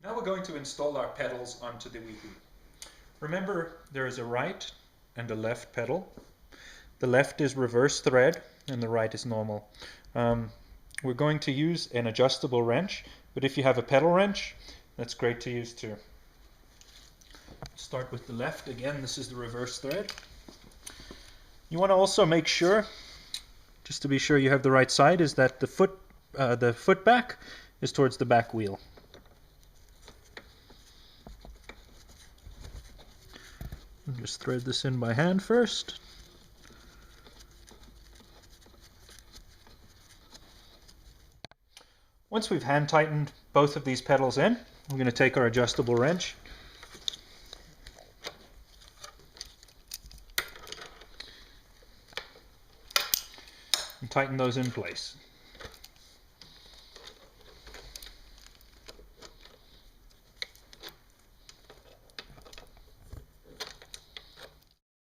Now we're going to install our pedals onto the Weehoo. Remember, there is a right and a left pedal. The left is reverse thread and the right is normal. We're going to use an adjustable wrench, but if you have a pedal wrench, that's great to use too. Start with the left. Again, this is the reverse thread. You want to also make sure, just to be sure you have the right side, is that the foot back is towards the back wheel. Just thread this in by hand first. Once we've hand tightened both of these pedals in, we're going to take our adjustable wrench and tighten those in place.